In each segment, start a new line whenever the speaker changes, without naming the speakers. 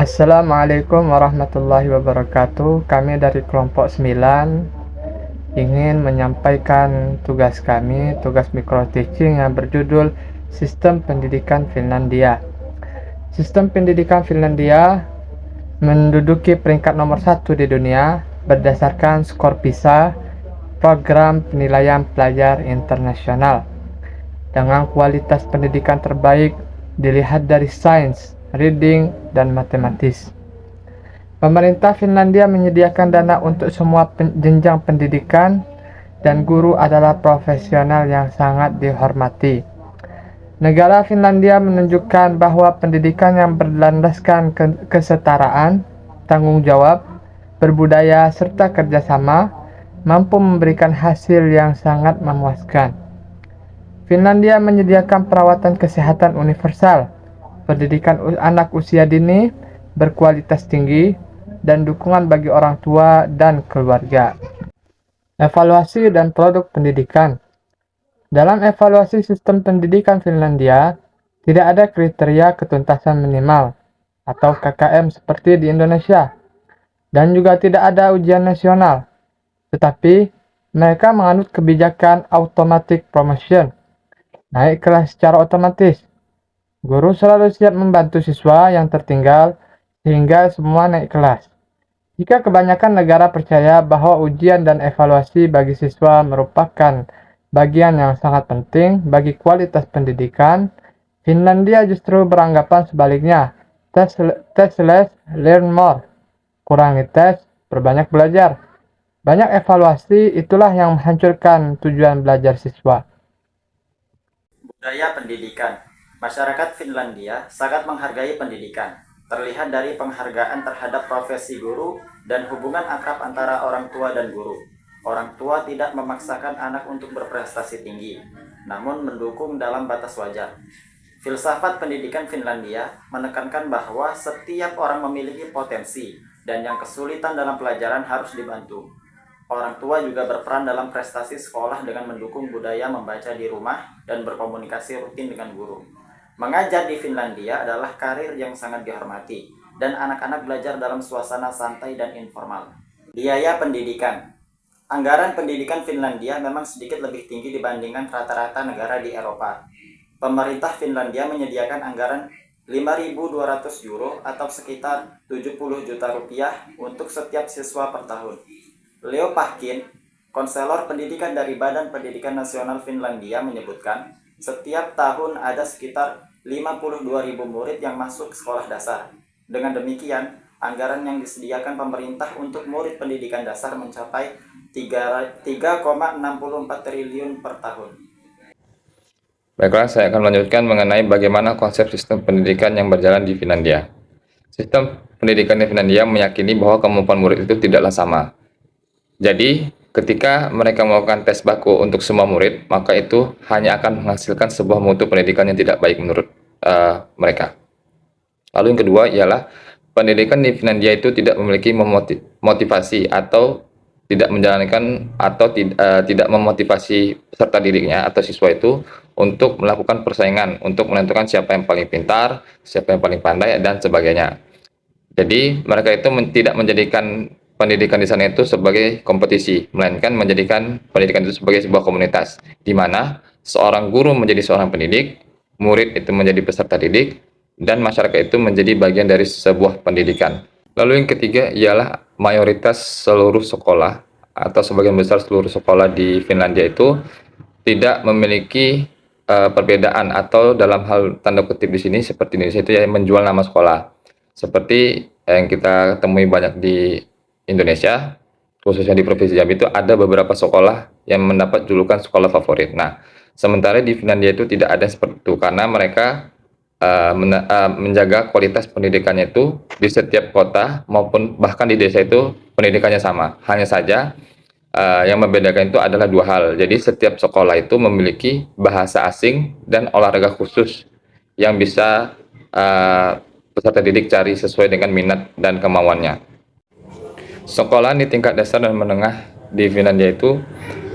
Assalamualaikum warahmatullahi wabarakatuh. Kami dari kelompok 9 ingin menyampaikan tugas kami, tugas micro teaching yang berjudul Sistem Pendidikan Finlandia. Sistem pendidikan Finlandia menduduki peringkat nomor 1 di dunia berdasarkan skor PISA, program penilaian pelajar internasional. Dengan kualitas pendidikan terbaik dilihat dari sains, reading, dan matematis. Pemerintah Finlandia menyediakan dana untuk semua jenjang pendidikan dan guru adalah profesional yang sangat dihormati. Negara Finlandia menunjukkan bahwa pendidikan yang berlandaskan kesetaraan, tanggung jawab, berbudaya, serta kerjasama mampu memberikan hasil yang sangat memuaskan. Finlandia menyediakan perawatan kesehatan universal, pendidikan anak usia dini berkualitas tinggi, dan dukungan bagi orang tua dan keluarga. Evaluasi dan produk pendidikan. Dalam evaluasi sistem pendidikan Finlandia, tidak ada kriteria ketuntasan minimal atau KKM seperti di Indonesia, dan juga tidak ada ujian nasional. Tetapi, mereka menganut kebijakan automatic promotion, naik kelas secara otomatis. Guru selalu siap membantu siswa yang tertinggal sehingga semua naik kelas. Jika kebanyakan negara percaya bahwa ujian dan evaluasi bagi siswa merupakan bagian yang sangat penting bagi kualitas pendidikan, Finlandia justru beranggapan sebaliknya. Test less, learn more. Kurangi tes, perbanyak belajar. Banyak evaluasi itulah yang menghancurkan tujuan belajar siswa.
Budaya pendidikan. Masyarakat Finlandia sangat menghargai pendidikan. Terlihat dari penghargaan terhadap profesi guru dan hubungan akrab antara orang tua dan guru. Orang tua tidak memaksakan anak untuk berprestasi tinggi, namun mendukung dalam batas wajar. Filsafat pendidikan Finlandia menekankan bahwa setiap orang memiliki potensi dan yang kesulitan dalam pelajaran harus dibantu. Orang tua juga berperan dalam prestasi sekolah dengan mendukung budaya membaca di rumah dan berkomunikasi rutin dengan guru. Mengajar di Finlandia adalah karir yang sangat dihormati, dan anak-anak belajar dalam suasana santai dan informal. Biaya pendidikan. Anggaran pendidikan Finlandia memang sedikit lebih tinggi dibandingkan rata-rata negara di Eropa. Pemerintah Finlandia menyediakan anggaran 5.200 euro atau sekitar 70 juta rupiah untuk setiap siswa per tahun. Leo Pahkin, konselor pendidikan dari Badan Pendidikan Nasional Finlandia menyebutkan, setiap tahun ada sekitar 52.000 murid yang masuk sekolah dasar. Dengan demikian, anggaran yang disediakan pemerintah untuk murid pendidikan dasar mencapai 3,64 triliun per tahun.
Baiklah, saya akan melanjutkan mengenai bagaimana konsep sistem pendidikan yang berjalan di Finlandia. Sistem pendidikan di Finlandia meyakini bahwa kemampuan murid itu tidaklah sama. Jadi, ketika mereka melakukan tes baku untuk semua murid, maka itu hanya akan menghasilkan sebuah mutu pendidikan yang tidak baik menurut mereka. Lalu yang kedua ialah pendidikan di Finlandia itu tidak memiliki motivasi atau tidak menjalankan atau tidak memotivasi peserta didiknya atau siswa itu untuk melakukan persaingan, untuk menentukan siapa yang paling pintar, siapa yang paling pandai, dan sebagainya. Jadi mereka itu tidak menjadikan pendidikan di sana itu sebagai kompetisi, melainkan menjadikan pendidikan itu sebagai sebuah komunitas, di mana seorang guru menjadi seorang pendidik, murid itu menjadi peserta didik, dan masyarakat itu menjadi bagian dari sebuah pendidikan. Lalu yang ketiga ialah mayoritas seluruh sekolah atau sebagian besar seluruh sekolah di Finlandia itu tidak memiliki perbedaan atau dalam hal tanda kutip di sini seperti Indonesia itu ya menjual nama sekolah. Seperti yang kita temui banyak di Indonesia, khususnya di Provinsi Jambi itu ada beberapa sekolah yang mendapat julukan sekolah favorit. Nah, sementara di Finlandia itu tidak ada seperti itu karena mereka menjaga kualitas pendidikannya itu di setiap kota maupun bahkan di desa itu pendidikannya sama. Hanya saja yang membedakan itu adalah dua hal. Jadi setiap sekolah itu memiliki bahasa asing dan olahraga khusus yang bisa peserta didik cari sesuai dengan minat dan kemauannya. Sekolah di tingkat dasar dan menengah di Finlandia itu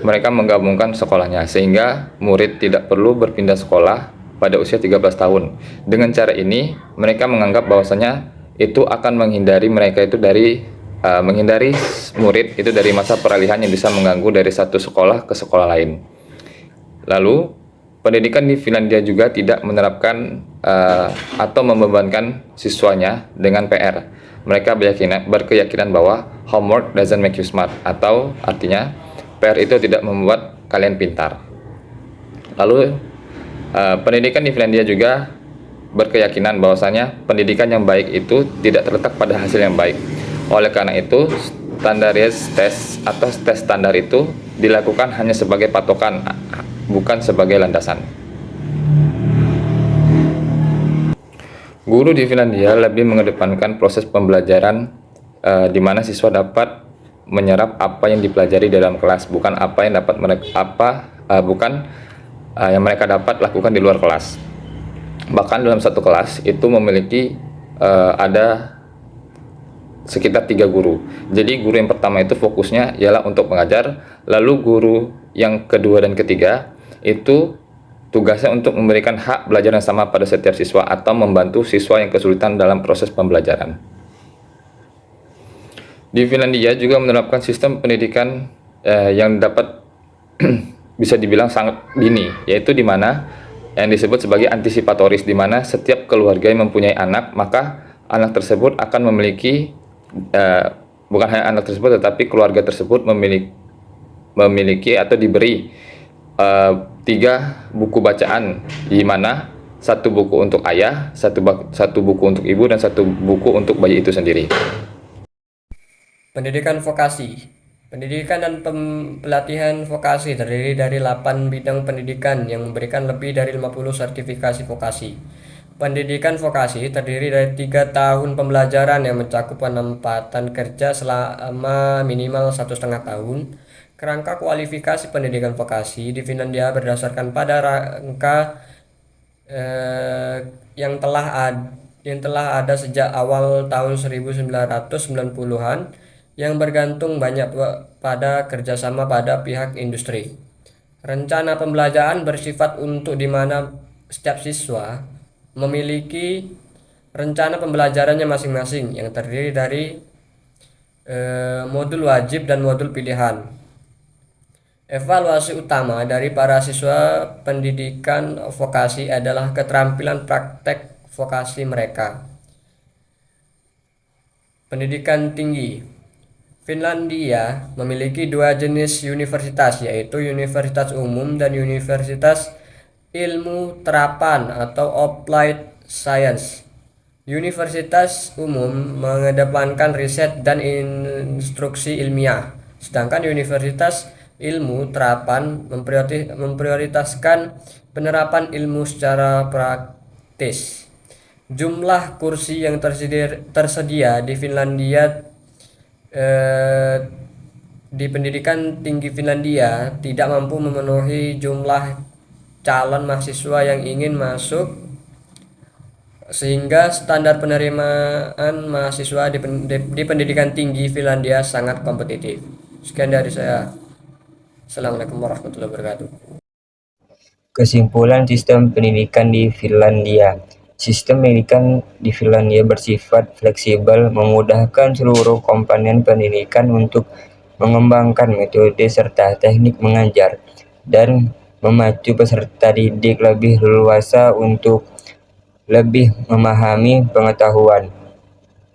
mereka menggabungkan sekolahnya sehingga murid tidak perlu berpindah sekolah pada usia 13 tahun. Dengan cara ini, mereka menganggap bahwasanya itu akan menghindari murid itu dari masa peralihan yang bisa mengganggu dari satu sekolah ke sekolah lain. Lalu, pendidikan di Finlandia juga tidak menerapkan atau membebankan siswanya dengan PR. Mereka berkeyakinan bahwa homework doesn't make you smart, atau artinya PR itu tidak membuat kalian pintar. Lalu, pendidikan di Finlandia juga berkeyakinan bahwasanya pendidikan yang baik itu tidak terletak pada hasil yang baik. Oleh karena itu, standaris tes atau tes standar itu dilakukan hanya sebagai patokan, bukan sebagai landasan. Guru di Finlandia lebih mengedepankan proses pembelajaran di mana siswa dapat menyerap apa yang dipelajari dalam kelas, bukan apa yang mereka dapat lakukan di luar kelas. Bahkan dalam satu kelas itu memiliki ada sekitar 3 guru. Jadi guru yang pertama itu fokusnya ialah untuk mengajar, lalu guru yang kedua dan ketiga itu tugasnya untuk memberikan hak belajar yang sama pada setiap siswa atau membantu siswa yang kesulitan dalam proses pembelajaran. Di Finlandia juga menerapkan sistem pendidikan yang dapat bisa dibilang sangat dini, yaitu di mana yang disebut sebagai antisipatoris, di mana setiap keluarga yang mempunyai anak, maka anak tersebut akan memiliki bukan hanya anak tersebut, tetapi keluarga tersebut memiliki atau diberi 3 buku bacaan, di mana 1 buku untuk ayah, 1 buku untuk ibu, dan 1 buku untuk bayi itu sendiri.
Pendidikan vokasi. Pendidikan dan pelatihan vokasi terdiri dari 8 bidang pendidikan yang memberikan lebih dari 50 sertifikasi vokasi. Pendidikan vokasi terdiri dari 3 tahun pembelajaran yang mencakup penempatan kerja selama minimal 1,5 tahun. Kerangka kualifikasi pendidikan vokasi di Finlandia berdasarkan pada rangka yang telah ada sejak awal tahun 1990-an yang bergantung banyak pada kerjasama pada pihak industri. Rencana pembelajaran bersifat untuk di mana setiap siswa memiliki rencana pembelajarannya masing-masing yang terdiri dari modul wajib dan modul pilihan. Evaluasi utama dari para siswa pendidikan vokasi adalah keterampilan praktek vokasi mereka. Pendidikan tinggi. Finlandia memiliki 2 jenis universitas, yaitu Universitas Umum dan Universitas Ilmu Terapan atau Applied Science. Universitas Umum mengedepankan riset dan instruksi ilmiah, sedangkan Universitas Ilmu Terapan memprioritaskan penerapan ilmu secara praktis. Jumlah kursi yang tersedia di Finlandia di pendidikan tinggi Finlandia tidak mampu memenuhi jumlah calon mahasiswa yang ingin masuk, sehingga standar penerimaan mahasiswa di pendidikan tinggi Finlandia sangat kompetitif. Sekian dari saya. Assalamualaikum warahmatullahi wabarakatuh.
Kesimpulan sistem pendidikan di Finlandia. Sistem pendidikan di Finlandia bersifat fleksibel, memudahkan seluruh komponen pendidikan untuk mengembangkan metode serta teknik mengajar, dan memacu peserta didik lebih leluasa untuk lebih memahami pengetahuan.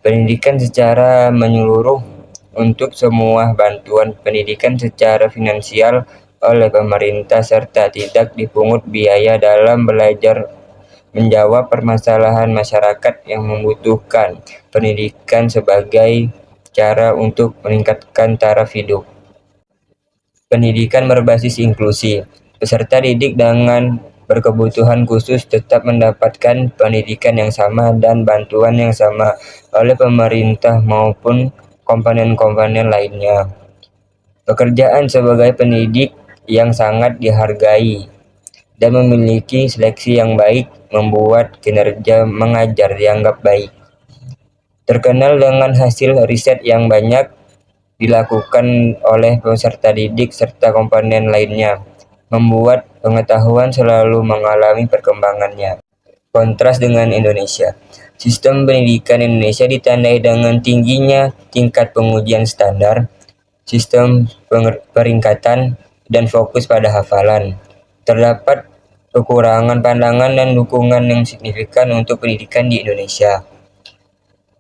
Pendidikan secara menyeluruh untuk semua, bantuan pendidikan secara finansial oleh pemerintah, serta tidak dipungut biaya dalam belajar, menjawab permasalahan masyarakat yang membutuhkan pendidikan sebagai cara untuk meningkatkan taraf hidup. Pendidikan berbasis inklusi. Peserta didik dengan berkebutuhan khusus tetap mendapatkan pendidikan yang sama dan bantuan yang sama oleh pemerintah maupun komponen-komponen lainnya. Pekerjaan sebagai pendidik yang sangat dihargai dan memiliki seleksi yang baik membuat kinerja mengajar dianggap baik. Terkenal dengan hasil riset yang banyak dilakukan oleh peserta didik serta komponen lainnya, membuat pengetahuan selalu mengalami perkembangannya. Kontras dengan Indonesia. Sistem pendidikan Indonesia ditandai dengan tingginya tingkat pengujian standar, sistem peringkatan, dan fokus pada hafalan. Terdapat kekurangan pandangan dan dukungan yang signifikan untuk pendidikan di Indonesia.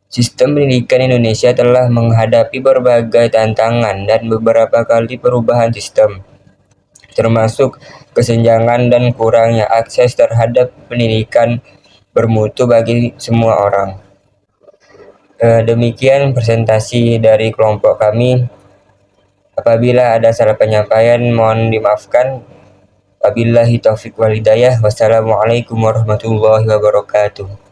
Sistem pendidikan Indonesia telah menghadapi berbagai tantangan dan beberapa kali perubahan sistem, termasuk kesenjangan dan kurangnya akses terhadap pendidikan bermutu bagi semua orang. Demikian presentasi dari kelompok kami. Apabila ada salah penyampaian, mohon dimaafkan. Wabillahi taufiq wal hidayah. Wassalamualaikum warahmatullahi wabarakatuh.